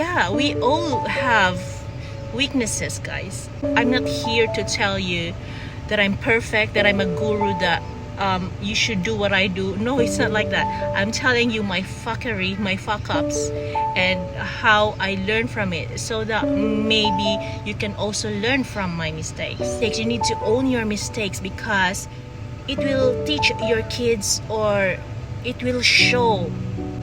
Yeah, we all have weaknesses, guys. I'm not here to tell you that I'm perfect, that I'm a guru, that you should do what I do. No, it's not like that. I'm telling you my fuckery, my fuck ups, and how I learn from it, so that maybe you can also learn from my mistakes. You need to own your mistakes, because it will teach your kids, or it will show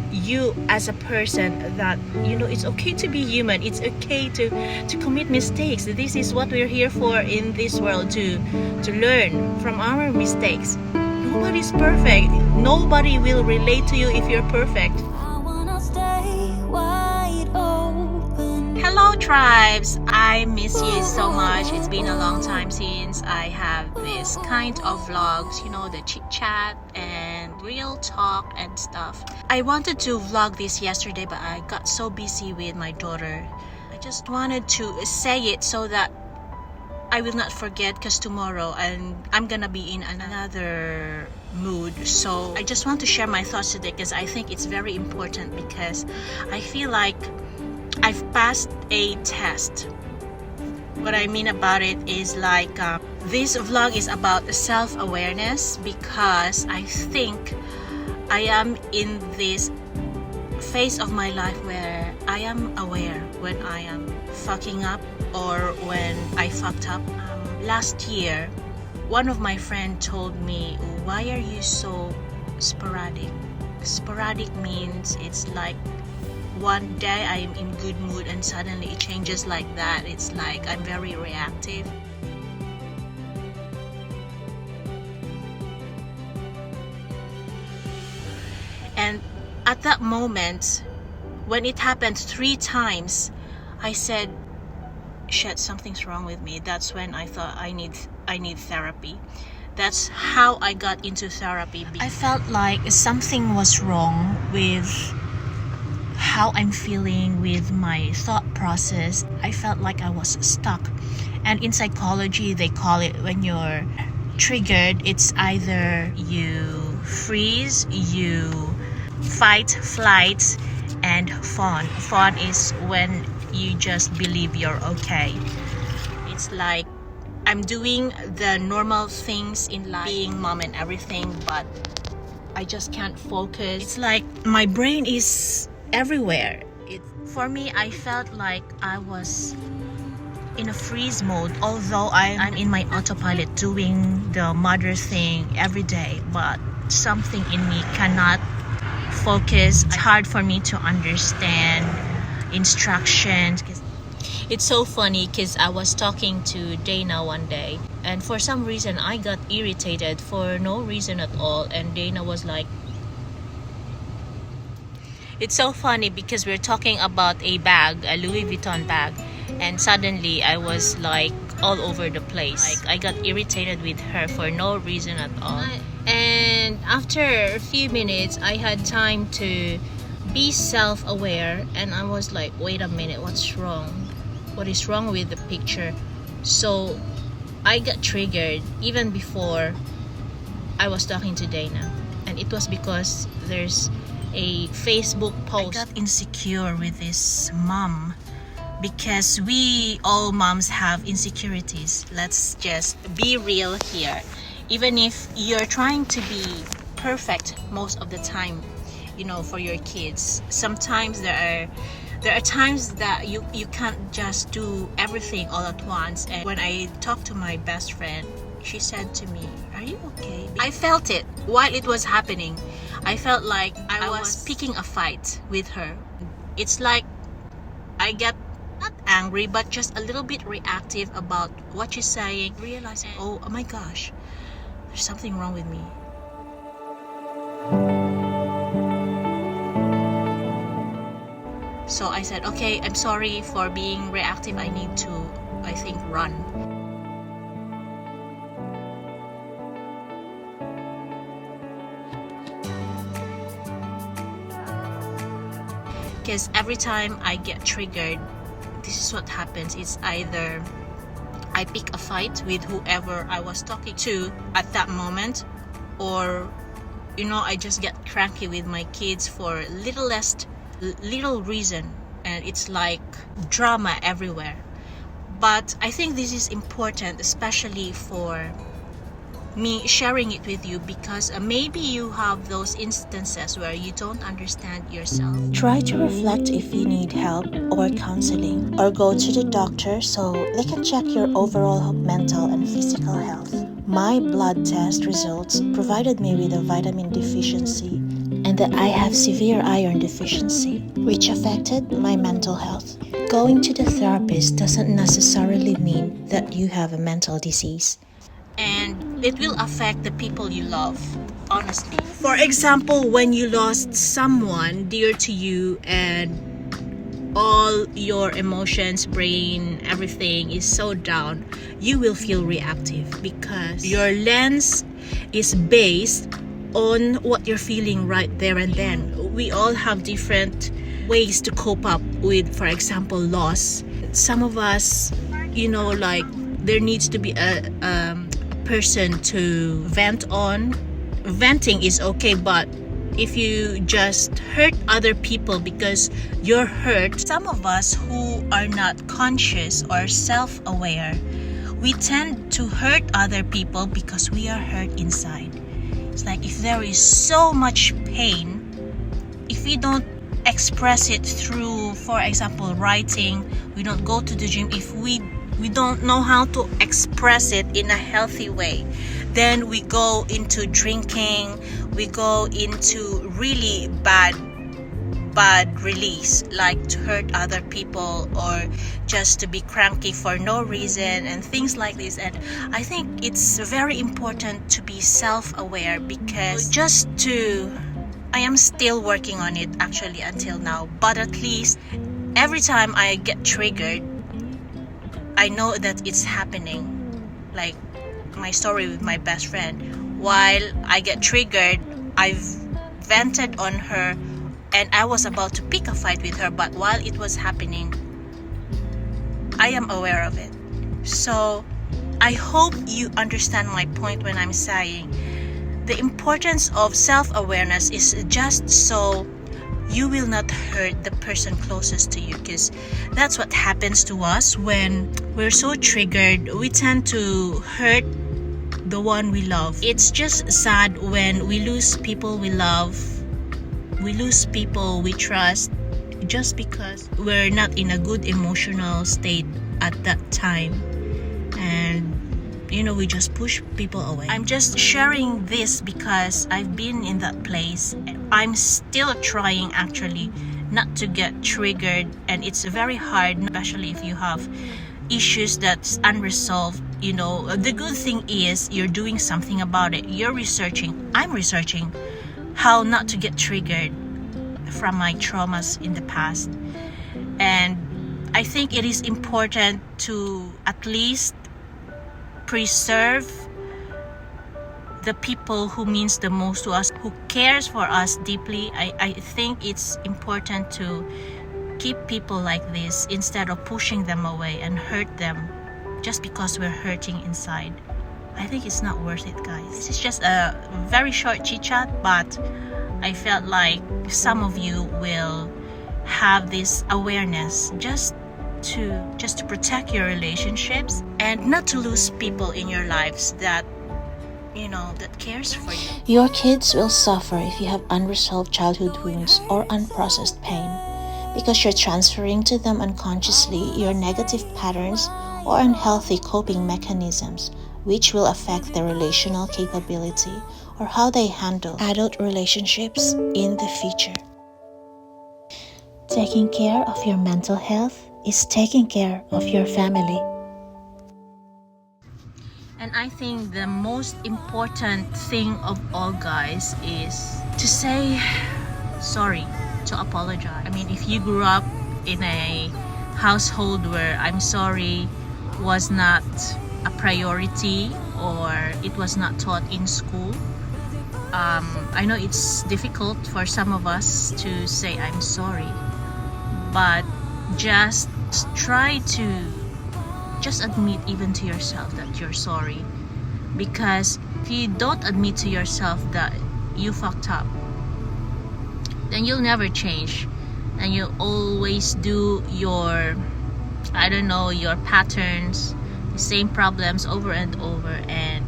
you as a person that, you know, it's okay to be human. It's okay to commit mistakes. This is what we're here for in this world, to learn from our mistakes. Nobody's perfect. Nobody will relate to you if you're perfect. Hello tribes, I miss you so much. It's been a long time since I have this kind of vlogs, you know, the chit chat and real talk and stuff. I wanted to vlog this yesterday, but I got so busy with my daughter. I just wanted to say it so that I will not forget, because tomorrow I'm gonna be in another mood. So I just want to share my thoughts today, because I think it's very important, because I feel like I've passed a test. What I mean about it is like this vlog is about self-awareness, because I think I am in this phase of my life where I am aware when I am fucking up or when I fucked up. Last year, one of my friends told me, why are you so sporadic? Sporadic means it's like one day I'm in good mood and suddenly it changes like that. It's like I'm very reactive. And at that moment, when it happened 3 times, I said, shit, something's wrong with me. That's when I thought I need therapy. That's how I got into therapy. I felt like something was wrong with how I'm feeling, with my thought process. I felt like I was stuck. And in psychology, they call it, when you're triggered, it's either you freeze, you fight, flight, and fawn. Fawn is when you just believe you're okay. It's like I'm doing the normal things in life, being mom and everything, but I just can't focus. It's like my brain is everywhere. For me, I felt like I was in a freeze mode, although I'm in my autopilot doing the mother thing every day, but something in me cannot focus. It's hard for me to understand instructions. It's so funny, because I was talking to Dana one day, and for some reason I got irritated for no reason at all, and Dana was like, it's so funny because we're talking about a bag, a Louis Vuitton bag, and suddenly I was like all over the place. Like I got irritated with her for no reason at all. And after a few minutes, I had time to be self-aware, and I was like, wait a minute, what's wrong? What is wrong with the picture? So I got triggered even before I was talking to Dana, and it was because there's a Facebook post. I got insecure with this mom, because we all moms have insecurities. Let's just be real here. Even if you're trying to be perfect most of the time, you know, for your kids, sometimes there are times that you can't just do everything all at once. And when I talked to my best friend, she said to me, are you okay? I felt it while it was happening. I felt like I was picking a fight with her. It's like I get not angry, but just a little bit reactive about what she's saying, realizing, oh my gosh, there's something wrong with me. So I said, okay, I'm sorry for being reactive. I need to, I think, run. Because every time I get triggered, this is what happens. It's either I pick a fight with whoever I was talking to at that moment, or, you know, I just get cranky with my kids for little reason, and it's like drama everywhere. But I think this is important, especially for me sharing it with you, because maybe you have those instances where you don't understand yourself. Try to reflect if you need help or counseling, or go to the doctor so they can check your overall mental and physical health. My blood test results provided me with a vitamin deficiency and that I have severe iron deficiency, which affected my mental health. Going to the therapist doesn't necessarily mean that you have a mental disease. And it will affect the people you love, honestly. For example, when you lost someone dear to you and all your emotions, brain, everything is so down, you will feel reactive because your lens is based on what you're feeling right there and then. We all have different ways to cope up with, for example, loss. Some of us, like there needs to be a person to vent on. Venting is okay, but if you just hurt other people because you're hurt, some of us who are not conscious or self-aware, we tend to hurt other people because we are hurt inside. It's like if there is so much pain, if we don't express it through, for example, writing, we don't go to the gym, if we don't know how to express it in a healthy way, then we go into drinking, we go into really bad release, like to hurt other people or just to be cranky for no reason and things like this. And I think it's very important to be self-aware, because I am still working on it actually until now, but at least every time I get triggered, I know that it's happening. Like my story with my best friend. While I get triggered, I've vented on her and I was about to pick a fight with her, but while it was happening, I am aware of it. So I hope you understand my point when I'm saying the importance of self-awareness is just so you will not hurt the person closest to you, because that's what happens to us when we're so triggered. We tend to hurt the one we love. It's just sad when we lose people we love, we lose people we trust, just because we're not in a good emotional state at that time, and we just push people away. I'm just sharing this because I've been in that place. I'm still trying actually not to get triggered, and it's very hard, especially if you have issues that's unresolved. The good thing is you're doing something about it. You're researching. I'm researching how not to get triggered from my traumas in the past. And I think it is important to at least preserve the people who means the most to us, who cares for us deeply. I think it's important to keep people like this instead of pushing them away and hurt them just because we're hurting inside. I think it's not worth it, guys. This is just a very short chit chat, but I felt like some of you will have this awareness just to protect your relationships and not to lose people in your lives that that cares for you. Your kids will suffer if you have unresolved childhood wounds or unprocessed pain, because you're transferring to them unconsciously your negative patterns or unhealthy coping mechanisms, which will affect their relational capability or how they handle adult relationships in the future. Taking care of your mental health is taking care of your family. And I think the most important thing of all, guys, is to say sorry, to apologize. I mean, if you grew up in a household where I'm sorry was not a priority or it was not taught in school, I know it's difficult for some of us to say I'm sorry, but just try to just admit even to yourself that you're sorry, because if you don't admit to yourself that you fucked up, then you'll never change. and you always do your, I don't know, your patterns, the same problems over and over. And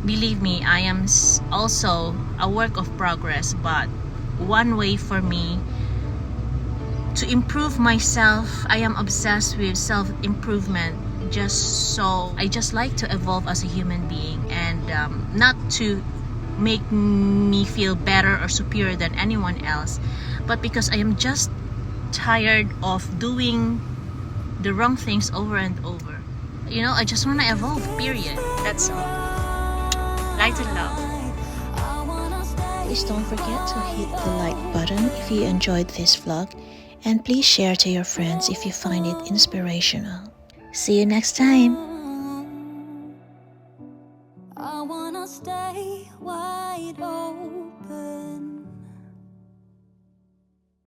believe me, I am also a work of progress, but one way for me to improve myself, I am obsessed with self-improvement. I just like to evolve as a human being, and not to make me feel better or superior than anyone else, but because I am just tired of doing the wrong things over and over. I just want to evolve, period. That's all. Light and love. Please don't forget to hit the like button if you enjoyed this vlog, and please share to your friends if you find it inspirational. See you next time! I wanna stay wide open.